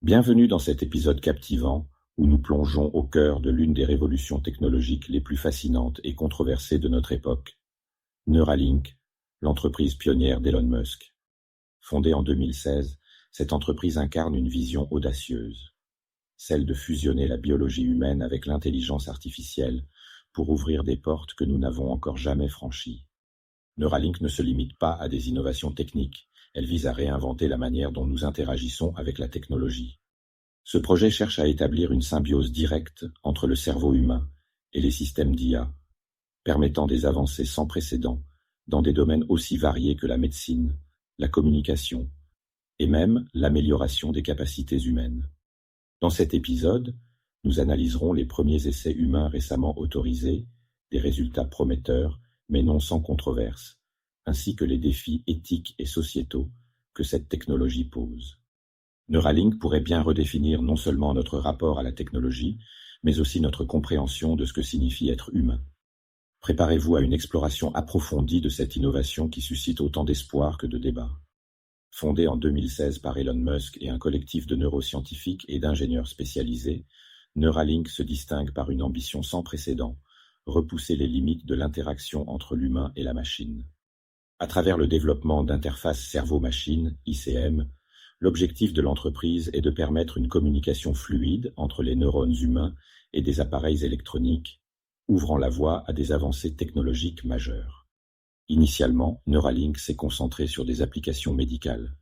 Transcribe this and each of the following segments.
Bienvenue dans cet épisode captivant où nous plongeons au cœur de l'une des révolutions technologiques les plus fascinantes et controversées de notre époque, Neuralink, l'entreprise pionnière d'Elon Musk. Fondée en 2016, cette entreprise incarne une vision audacieuse, celle de fusionner la biologie humaine avec l'intelligence artificielle pour ouvrir des portes que nous n'avons encore jamais franchies. Neuralink ne se limite pas à des innovations techniques, elle vise à réinventer la manière dont nous interagissons avec la technologie. Ce projet cherche à établir une symbiose directe entre le cerveau humain et les systèmes d'IA, permettant des avancées sans précédent dans des domaines aussi variés que la médecine, la communication et même l'amélioration des capacités humaines. Dans cet épisode, nous analyserons les premiers essais humains récemment autorisés, des résultats prometteurs mais non sans controverse, ainsi que les défis éthiques et sociétaux que cette technologie pose. Neuralink pourrait bien redéfinir non seulement notre rapport à la technologie, mais aussi notre compréhension de ce que signifie être humain. Préparez-vous à une exploration approfondie de cette innovation qui suscite autant d'espoir que de débats. Fondée en 2016 par Elon Musk et un collectif de neuroscientifiques et d'ingénieurs spécialisés, Neuralink se distingue par une ambition sans précédent, repousser les limites de l'interaction entre l'humain et la machine. À travers le développement d'interfaces cerveau-machine, ICM, l'objectif de l'entreprise est de permettre une communication fluide entre les neurones humains et des appareils électroniques, ouvrant la voie à des avancées technologiques majeures. Initialement, Neuralink s'est concentré sur des applications médicales.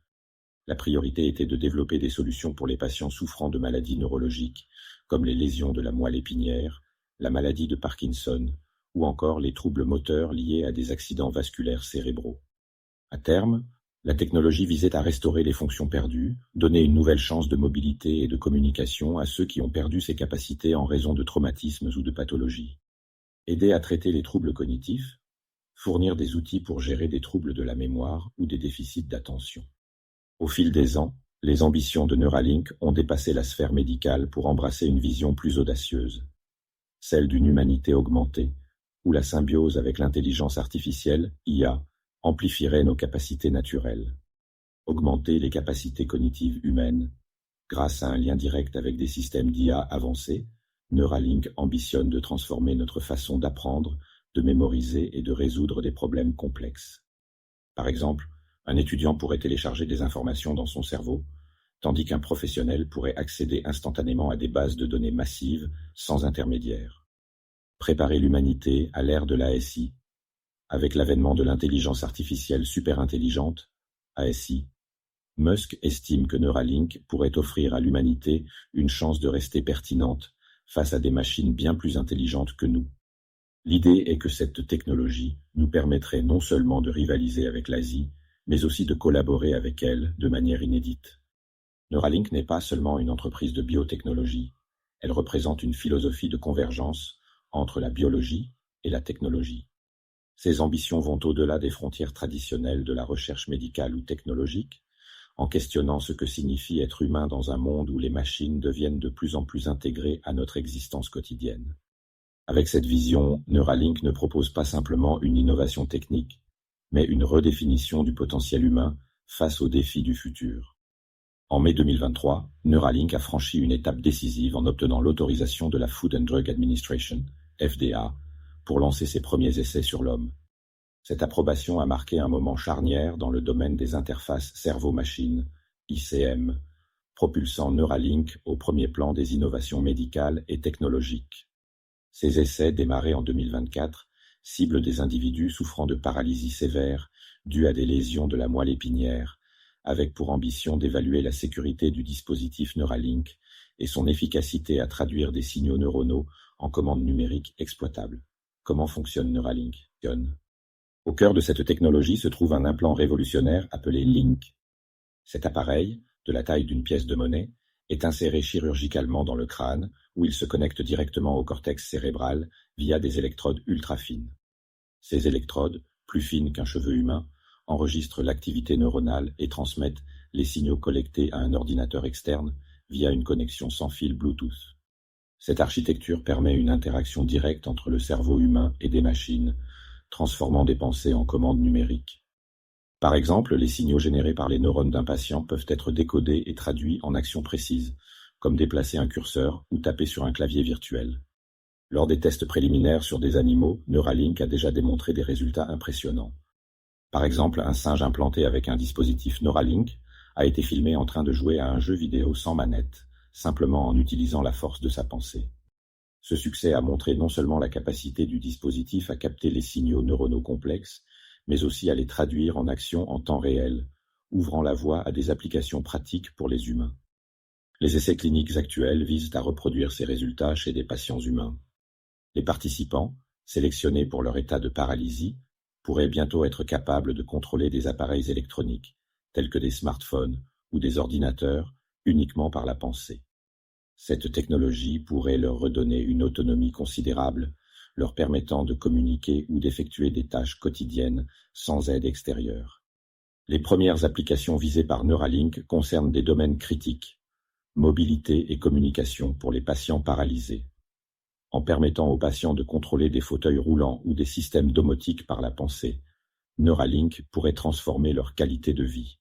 La priorité était de développer des solutions pour les patients souffrant de maladies neurologiques, comme les lésions de la moelle épinière, la maladie de Parkinson, ou encore les troubles moteurs liés à des accidents vasculaires cérébraux. À terme, la technologie visait à restaurer les fonctions perdues, donner une nouvelle chance de mobilité et de communication à ceux qui ont perdu ces capacités en raison de traumatismes ou de pathologies. Aider à traiter les troubles cognitifs, fournir des outils pour gérer des troubles de la mémoire ou des déficits d'attention. Au fil des ans, les ambitions de Neuralink ont dépassé la sphère médicale pour embrasser une vision plus audacieuse, celle d'une humanité augmentée, où la symbiose avec l'intelligence artificielle, IA, amplifierait nos capacités naturelles. Augmenter les capacités cognitives humaines. Grâce à un lien direct avec des systèmes d'IA avancés, Neuralink ambitionne de transformer notre façon d'apprendre, de mémoriser et de résoudre des problèmes complexes. Par exemple, un étudiant pourrait télécharger des informations dans son cerveau, tandis qu'un professionnel pourrait accéder instantanément à des bases de données massives sans intermédiaire. Préparer l'humanité à l'ère de l'ASI. Avec l'avènement de l'intelligence artificielle superintelligente, ASI, Musk estime que Neuralink pourrait offrir à l'humanité une chance de rester pertinente face à des machines bien plus intelligentes que nous. L'idée est que cette technologie nous permettrait non seulement de rivaliser avec l'Asie, mais aussi de collaborer avec elle de manière inédite. Neuralink n'est pas seulement une entreprise de biotechnologie, elle représente une philosophie de convergence entre la biologie et la technologie. Ses ambitions vont au-delà des frontières traditionnelles de la recherche médicale ou technologique, en questionnant ce que signifie être humain dans un monde où les machines deviennent de plus en plus intégrées à notre existence quotidienne. Avec cette vision, Neuralink ne propose pas simplement une innovation technique, mais une redéfinition du potentiel humain face aux défis du futur. En mai 2023, Neuralink a franchi une étape décisive en obtenant l'autorisation de la Food and Drug Administration, FDA, pour lancer ses premiers essais sur l'homme. Cette approbation a marqué un moment charnière dans le domaine des interfaces cerveau-machine, ICM, propulsant Neuralink au premier plan des innovations médicales et technologiques. Ces essais, démarrés en 2024, ciblent des individus souffrant de paralysie sévère due à des lésions de la moelle épinière, avec pour ambition d'évaluer la sécurité du dispositif Neuralink et son efficacité à traduire des signaux neuronaux en commandes numériques exploitables. Comment fonctionne Neuralink? Au cœur de cette technologie se trouve un implant révolutionnaire appelé Link. Cet appareil, de la taille d'une pièce de monnaie, est inséré chirurgicalement dans le crâne, où il se connecte directement au cortex cérébral via des électrodes ultra fines. Ces électrodes, plus fines qu'un cheveu humain, enregistrent l'activité neuronale et transmettent les signaux collectés à un ordinateur externe via une connexion sans fil Bluetooth. Cette architecture permet une interaction directe entre le cerveau humain et des machines, transformant des pensées en commandes numériques. Par exemple, les signaux générés par les neurones d'un patient peuvent être décodés et traduits en actions précises, comme déplacer un curseur ou taper sur un clavier virtuel. Lors des tests préliminaires sur des animaux, Neuralink a déjà démontré des résultats impressionnants. Par exemple, un singe implanté avec un dispositif Neuralink a été filmé en train de jouer à un jeu vidéo sans manette, simplement en utilisant la force de sa pensée. Ce succès a montré non seulement la capacité du dispositif à capter les signaux neuronaux complexes, mais aussi à les traduire en actions en temps réel, ouvrant la voie à des applications pratiques pour les humains. Les essais cliniques actuels visent à reproduire ces résultats chez des patients humains. Les participants, sélectionnés pour leur état de paralysie, pourraient bientôt être capables de contrôler des appareils électroniques, tels que des smartphones ou des ordinateurs, uniquement par la pensée. Cette technologie pourrait leur redonner une autonomie considérable, leur permettant de communiquer ou d'effectuer des tâches quotidiennes sans aide extérieure. Les premières applications visées par Neuralink concernent des domaines critiques, mobilité et communication pour les patients paralysés. En permettant aux patients de contrôler des fauteuils roulants ou des systèmes domotiques par la pensée, Neuralink pourrait transformer leur qualité de vie.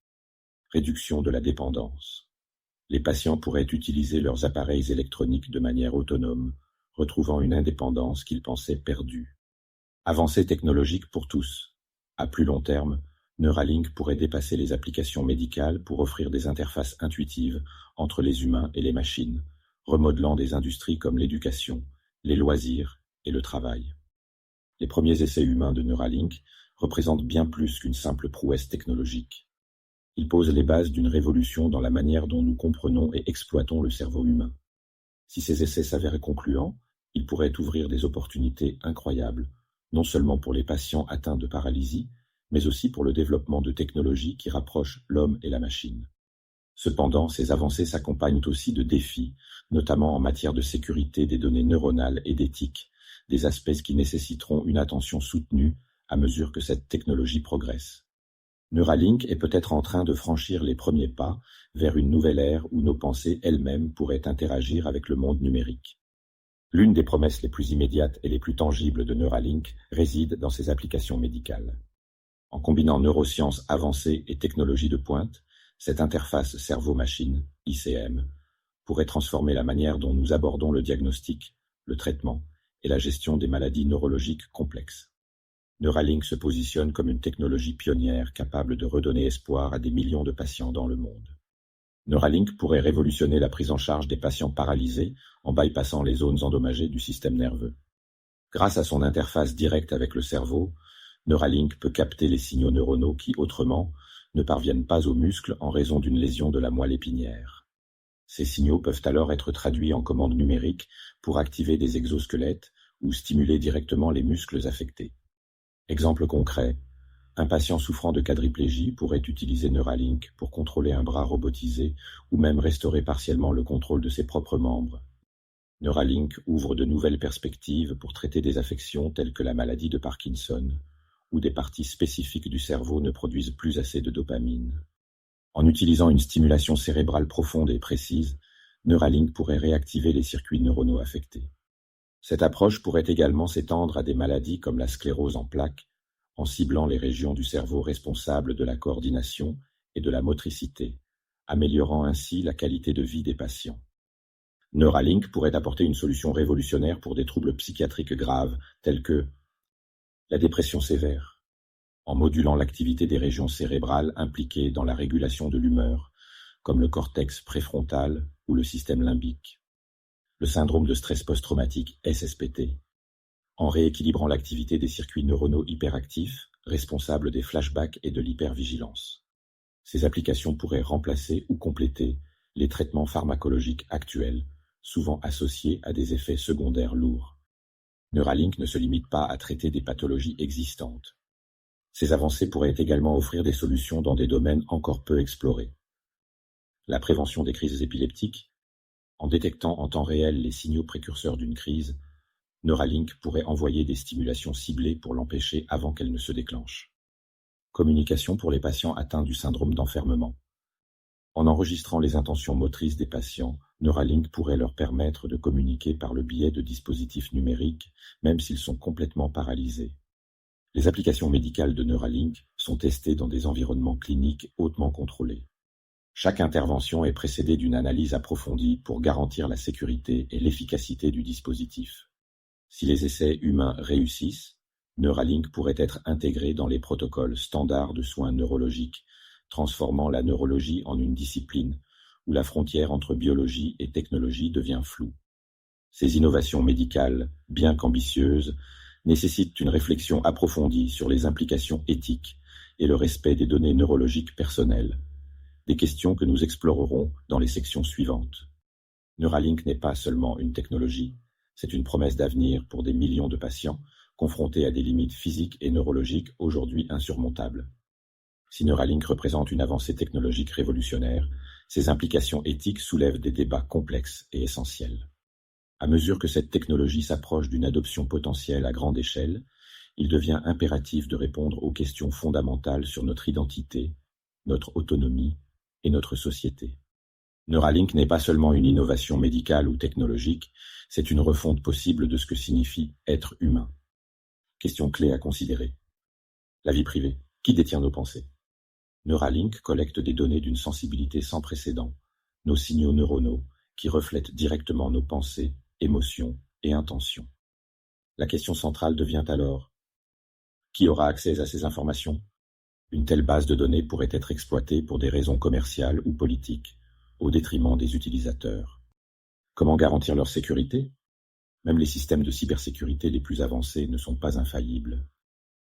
Réduction de la dépendance. Les patients pourraient utiliser leurs appareils électroniques de manière autonome, retrouvant une indépendance qu'ils pensaient perdue. Avancée technologique pour tous. À plus long terme, Neuralink pourrait dépasser les applications médicales pour offrir des interfaces intuitives entre les humains et les machines, remodelant des industries comme l'éducation, les loisirs et le travail. Les premiers essais humains de Neuralink représentent bien plus qu'une simple prouesse technologique. Ils posent les bases d'une révolution dans la manière dont nous comprenons et exploitons le cerveau humain. Si ces essais s'avèrent concluants, ils pourraient ouvrir des opportunités incroyables, non seulement pour les patients atteints de paralysie, mais aussi pour le développement de technologies qui rapprochent l'homme et la machine. Cependant, ces avancées s'accompagnent aussi de défis, notamment en matière de sécurité des données neuronales et d'éthique, des aspects qui nécessiteront une attention soutenue à mesure que cette technologie progresse. Neuralink est peut-être en train de franchir les premiers pas vers une nouvelle ère où nos pensées elles-mêmes pourraient interagir avec le monde numérique. L'une des promesses les plus immédiates et les plus tangibles de Neuralink réside dans ses applications médicales. En combinant neurosciences avancées et technologies de pointe, cette interface cerveau-machine, ICM, pourrait transformer la manière dont nous abordons le diagnostic, le traitement et la gestion des maladies neurologiques complexes. Neuralink se positionne comme une technologie pionnière capable de redonner espoir à des millions de patients dans le monde. Neuralink pourrait révolutionner la prise en charge des patients paralysés en bypassant les zones endommagées du système nerveux. Grâce à son interface directe avec le cerveau, Neuralink peut capter les signaux neuronaux qui, autrement, ne parviennent pas aux muscles en raison d'une lésion de la moelle épinière. Ces signaux peuvent alors être traduits en commandes numériques pour activer des exosquelettes ou stimuler directement les muscles affectés. Exemple concret, un patient souffrant de quadriplégie pourrait utiliser Neuralink pour contrôler un bras robotisé ou même restaurer partiellement le contrôle de ses propres membres. Neuralink ouvre de nouvelles perspectives pour traiter des affections telles que la maladie de Parkinson, où des parties spécifiques du cerveau ne produisent plus assez de dopamine. En utilisant une stimulation cérébrale profonde et précise, Neuralink pourrait réactiver les circuits neuronaux affectés. Cette approche pourrait également s'étendre à des maladies comme la sclérose en plaques, en ciblant les régions du cerveau responsables de la coordination et de la motricité, améliorant ainsi la qualité de vie des patients. Neuralink pourrait apporter une solution révolutionnaire pour des troubles psychiatriques graves tels que la dépression sévère, en modulant l'activité des régions cérébrales impliquées dans la régulation de l'humeur, comme le cortex préfrontal ou le système limbique. Le syndrome de stress post-traumatique SSPT, en rééquilibrant l'activité des circuits neuronaux hyperactifs, responsables des flashbacks et de l'hypervigilance. Ces applications pourraient remplacer ou compléter les traitements pharmacologiques actuels, souvent associés à des effets secondaires lourds. Neuralink ne se limite pas à traiter des pathologies existantes. Ces avancées pourraient également offrir des solutions dans des domaines encore peu explorés. La prévention des crises épileptiques, en détectant en temps réel les signaux précurseurs d'une crise, Neuralink pourrait envoyer des stimulations ciblées pour l'empêcher avant qu'elle ne se déclenche. Communication pour les patients atteints du syndrome d'enfermement. En enregistrant les intentions motrices des patients, Neuralink pourrait leur permettre de communiquer par le biais de dispositifs numériques, même s'ils sont complètement paralysés. Les applications médicales de Neuralink sont testés dans des environnements cliniques hautement contrôlés. Chaque intervention est précédée d'une analyse approfondie pour garantir la sécurité et l'efficacité du dispositif. Si les essais humains réussissent, Neuralink pourrait être intégré dans les protocoles standards de soins neurologiques, transformant la neurologie en une discipline où la frontière entre biologie et technologie devient floue. Ces innovations médicales, bien qu'ambitieuses, nécessitent une réflexion approfondie sur les implications éthiques et le respect des données neurologiques personnelles, des questions que nous explorerons dans les sections suivantes. Neuralink n'est pas seulement une technologie, c'est une promesse d'avenir pour des millions de patients confrontés à des limites physiques et neurologiques aujourd'hui insurmontables. Si Neuralink représente une avancée technologique révolutionnaire, ses implications éthiques soulèvent des débats complexes et essentiels. À mesure que cette technologie s'approche d'une adoption potentielle à grande échelle, il devient impératif de répondre aux questions fondamentales sur notre identité, notre autonomie et notre société. Neuralink n'est pas seulement une innovation médicale ou technologique, c'est une refonte possible de ce que signifie être humain. Question clé à considérer. La vie privée. Qui détient nos pensées? Neuralink collecte des données d'une sensibilité sans précédent, nos signaux neuronaux, qui reflètent directement nos pensées, émotions et intentions. La question centrale devient alors: qui aura accès à ces informations? Une telle base de données pourrait être exploitée pour des raisons commerciales ou politiques, au détriment des utilisateurs. Comment garantir leur sécurité? Même les systèmes de cybersécurité les plus avancés ne sont pas infaillibles.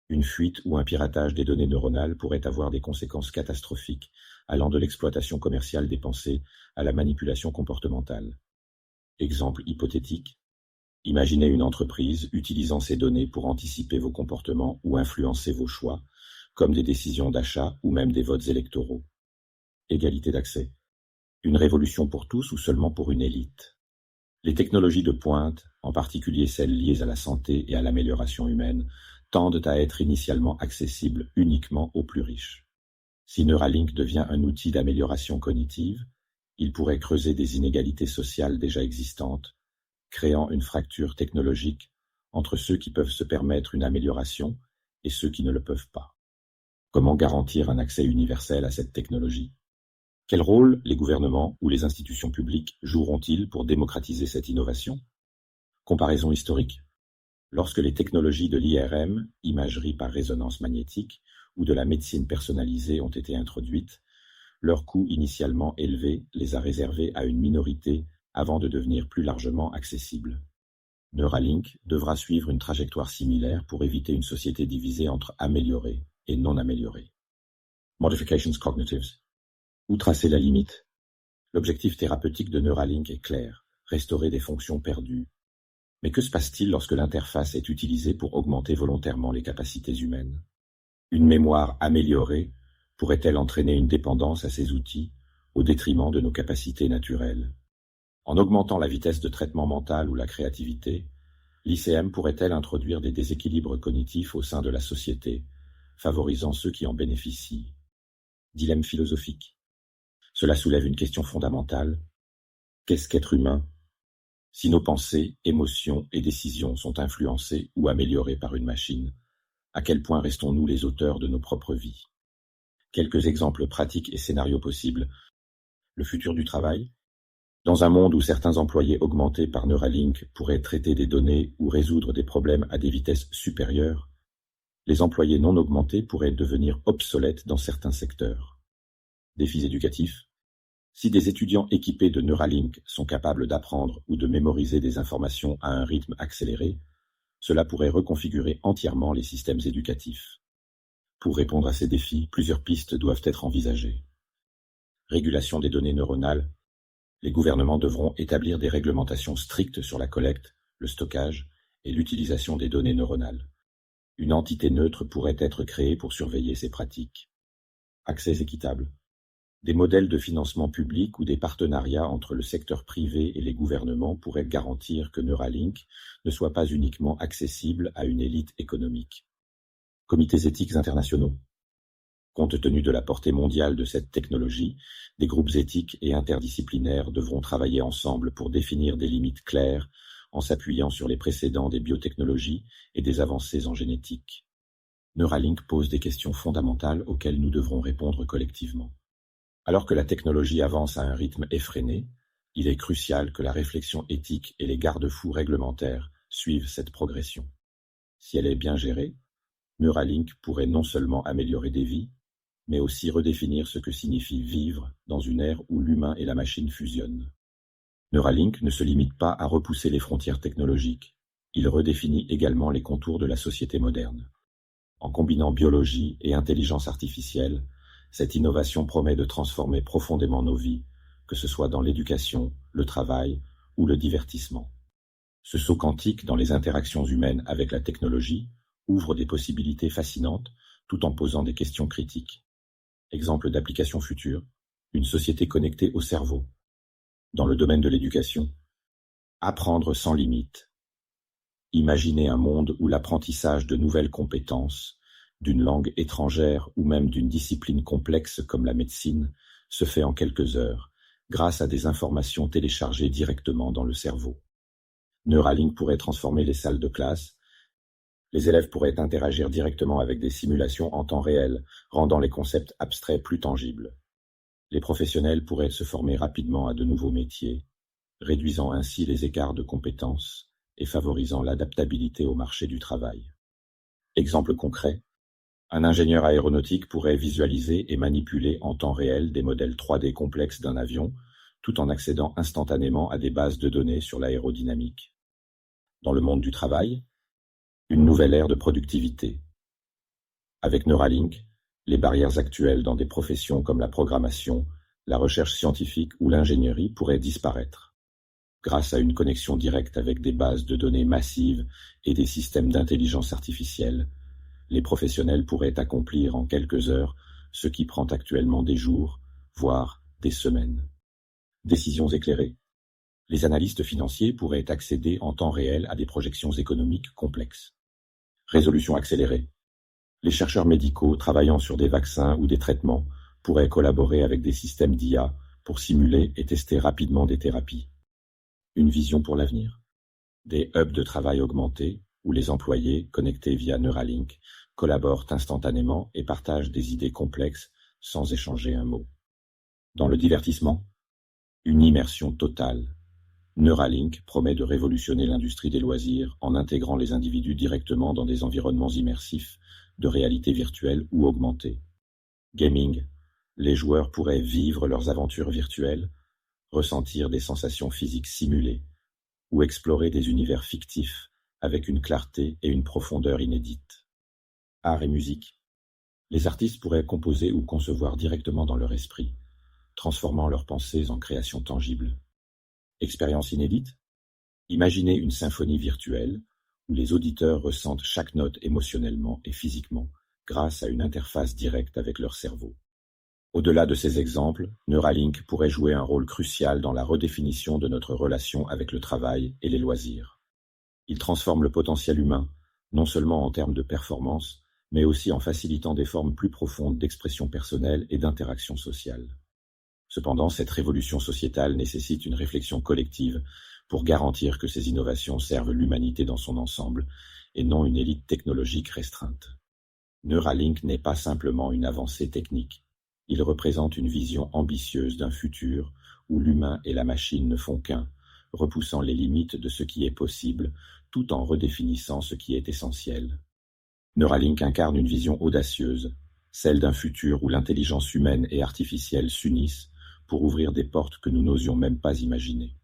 Une fuite ou un piratage des données neuronales pourrait avoir des conséquences catastrophiques, allant de l'exploitation commerciale des pensées à la manipulation comportementale. Exemple hypothétique: imaginez une entreprise utilisant ces données pour anticiper vos comportements ou influencer vos choix, comme des décisions d'achat ou même des votes électoraux. Égalité d'accès. Une révolution pour tous ou seulement pour une élite? Les technologies de pointe, en particulier celles liées à la santé et à l'amélioration humaine, tendent à être initialement accessibles uniquement aux plus riches. Si Neuralink devient un outil d'amélioration cognitive, il pourrait creuser des inégalités sociales déjà existantes, créant une fracture technologique entre ceux qui peuvent se permettre une amélioration et ceux qui ne le peuvent pas. Comment garantir un accès universel à cette technologie? Quel rôle les gouvernements ou les institutions publiques joueront-ils pour démocratiser cette innovation? Comparaison historique. Lorsque les technologies de l'IRM, imagerie par résonance magnétique, ou de la médecine personnalisée ont été introduites, leur coût initialement élevé les a réservés à une minorité avant de devenir plus largement accessibles. Neuralink devra suivre une trajectoire similaire pour éviter une société divisée entre améliorés et non améliorés. Modifications cognitives. Où tracer la limite? L'objectif thérapeutique de Neuralink est clair: restaurer des fonctions perdues. Mais que se passe-t-il lorsque l'interface est utilisée pour augmenter volontairement les capacités humaines? Une mémoire améliorée pourrait-elle entraîner une dépendance à ces outils au détriment de nos capacités naturelles? En augmentant la vitesse de traitement mental ou la créativité, l'ICM pourrait-elle introduire des déséquilibres cognitifs au sein de la société, favorisant ceux qui en bénéficient? Dilemme philosophique. Cela soulève une question fondamentale. Qu'est-ce qu'être humain? Si nos pensées, émotions et décisions sont influencées ou améliorées par une machine, à quel point restons-nous les auteurs de nos propres vies? Quelques exemples pratiques et scénarios possibles. Le futur du travail. Dans un monde où certains employés augmentés par Neuralink pourraient traiter des données ou résoudre des problèmes à des vitesses supérieures, les employés non augmentés pourraient devenir obsolètes dans certains secteurs. Défis éducatifs. Si des étudiants équipés de Neuralink sont capables d'apprendre ou de mémoriser des informations à un rythme accéléré, cela pourrait reconfigurer entièrement les systèmes éducatifs. Pour répondre à ces défis, plusieurs pistes doivent être envisagées. Régulation des données neuronales. Les gouvernements devront établir des réglementations strictes sur la collecte, le stockage et l'utilisation des données neuronales. Une entité neutre pourrait être créée pour surveiller ces pratiques. Accès équitable. Des modèles de financement public ou des partenariats entre le secteur privé et les gouvernements pourraient garantir que Neuralink ne soit pas uniquement accessible à une élite économique. Comités éthiques internationaux. Compte tenu de la portée mondiale de cette technologie, des groupes éthiques et interdisciplinaires devront travailler ensemble pour définir des limites claires en s'appuyant sur les précédents des biotechnologies et des avancées en génétique. Neuralink pose des questions fondamentales auxquelles nous devrons répondre collectivement. Alors que la technologie avance à un rythme effréné, il est crucial que la réflexion éthique et les garde-fous réglementaires suivent cette progression. Si elle est bien gérée, Neuralink pourrait non seulement améliorer des vies, mais aussi redéfinir ce que signifie vivre dans une ère où l'humain et la machine fusionnent. Neuralink ne se limite pas à repousser les frontières technologiques, il redéfinit également les contours de la société moderne. En combinant biologie et intelligence artificielle, cette innovation promet de transformer profondément nos vies, que ce soit dans l'éducation, le travail ou le divertissement. Ce saut quantique dans les interactions humaines avec la technologie ouvre des possibilités fascinantes tout en posant des questions critiques. Exemple d'application future, une société connectée au cerveau. Dans le domaine de l'éducation, apprendre sans limite. Imaginez un monde où l'apprentissage de nouvelles compétences, d'une langue étrangère ou même d'une discipline complexe comme la médecine, se fait en quelques heures, grâce à des informations téléchargées directement dans le cerveau. Neuralink pourrait transformer les salles de classe. Les élèves pourraient interagir directement avec des simulations en temps réel, rendant les concepts abstraits plus tangibles. Les professionnels pourraient se former rapidement à de nouveaux métiers, réduisant ainsi les écarts de compétences et favorisant l'adaptabilité au marché du travail. Exemple concret, un ingénieur aéronautique pourrait visualiser et manipuler en temps réel des modèles 3D complexes d'un avion, tout en accédant instantanément à des bases de données sur l'aérodynamique. Dans le monde du travail, une nouvelle ère de productivité. Avec Neuralink, les barrières actuelles dans des professions comme la programmation, la recherche scientifique ou l'ingénierie pourraient disparaître. Grâce à une connexion directe avec des bases de données massives et des systèmes d'intelligence artificielle, les professionnels pourraient accomplir en quelques heures ce qui prend actuellement des jours, voire des semaines. Décisions éclairées. Les analystes financiers pourraient accéder en temps réel à des projections économiques complexes. Résolution accélérée. Les chercheurs médicaux travaillant sur des vaccins ou des traitements pourraient collaborer avec des systèmes d'IA pour simuler et tester rapidement des thérapies. Une vision pour l'avenir. Des hubs de travail augmentés où les employés, connectés via Neuralink, collaborent instantanément et partagent des idées complexes sans échanger un mot. Dans le divertissement, une immersion totale. Neuralink promet de révolutionner l'industrie des loisirs en intégrant les individus directement dans des environnements immersifs de réalité virtuelle ou augmentée. Gaming, les joueurs pourraient vivre leurs aventures virtuelles, ressentir des sensations physiques simulées, ou explorer des univers fictifs avec une clarté et une profondeur inédites. Art et musique. Les artistes pourraient composer ou concevoir directement dans leur esprit, transformant leurs pensées en créations tangibles. Expérience inédite. Imaginez une symphonie virtuelle où les auditeurs ressentent chaque note émotionnellement et physiquement grâce à une interface directe avec leur cerveau. Au-delà de ces exemples, Neuralink pourrait jouer un rôle crucial dans la redéfinition de notre relation avec le travail et les loisirs. Il transforme le potentiel humain, non seulement en termes de performance, mais aussi en facilitant des formes plus profondes d'expression personnelle et d'interaction sociale. Cependant, cette révolution sociétale nécessite une réflexion collective pour garantir que ces innovations servent l'humanité dans son ensemble et non une élite technologique restreinte. Neuralink n'est pas simplement une avancée technique. Il représente une vision ambitieuse d'un futur où l'humain et la machine ne font qu'un, repoussant les limites de ce qui est possible tout en redéfinissant ce qui est essentiel. Neuralink incarne une vision audacieuse, celle d'un futur où l'intelligence humaine et artificielle s'unissent pour ouvrir des portes que nous n'osions même pas imaginer.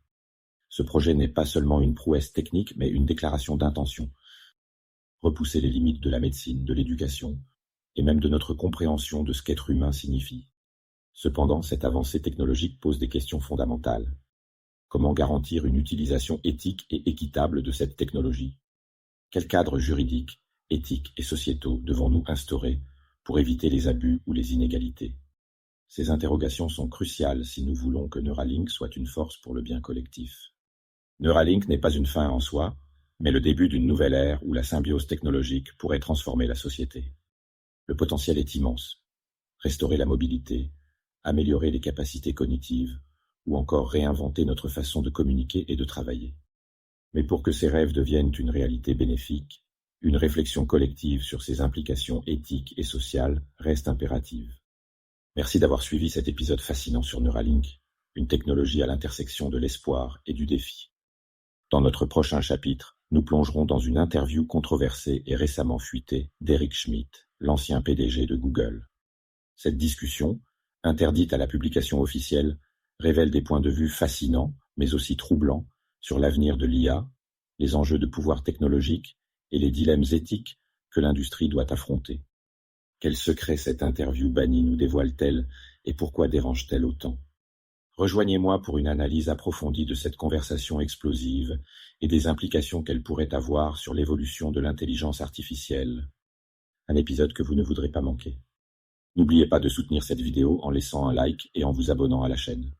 Ce projet n'est pas seulement une prouesse technique, mais une déclaration d'intention. Repousser les limites de la médecine, de l'éducation, et même de notre compréhension de ce qu'être humain signifie. Cependant, cette avancée technologique pose des questions fondamentales. Comment garantir une utilisation éthique et équitable de cette technologie? Quels cadres juridiques, éthiques et sociétaux devons-nous instaurer pour éviter les abus ou les inégalités? Ces interrogations sont cruciales si nous voulons que Neuralink soit une force pour le bien collectif. Neuralink n'est pas une fin en soi, mais le début d'une nouvelle ère où la symbiose technologique pourrait transformer la société. Le potentiel est immense. Restaurer la mobilité, améliorer les capacités cognitives, ou encore réinventer notre façon de communiquer et de travailler. Mais pour que ces rêves deviennent une réalité bénéfique, Une réflexion collective sur ses implications éthiques et sociales reste impérative. Merci d'avoir suivi cet épisode fascinant sur Neuralink, une technologie à l'intersection de l'espoir et du défi. Dans notre prochain chapitre, nous plongerons dans une interview controversée et récemment fuitée d'Eric Schmidt, l'ancien PDG de Google. Cette discussion, interdite à la publication officielle, révèle des points de vue fascinants, mais aussi troublants, sur l'avenir de l'IA, les enjeux de pouvoir technologique et les dilemmes éthiques que l'industrie doit affronter. Quels secrets cette interview bannie nous dévoile-t-elle et pourquoi dérange-t-elle autant ? Rejoignez-moi pour une analyse approfondie de cette conversation explosive et des implications qu'elle pourrait avoir sur l'évolution de l'intelligence artificielle. Un épisode que vous ne voudrez pas manquer. N'oubliez pas de soutenir cette vidéo en laissant un like et en vous abonnant à la chaîne.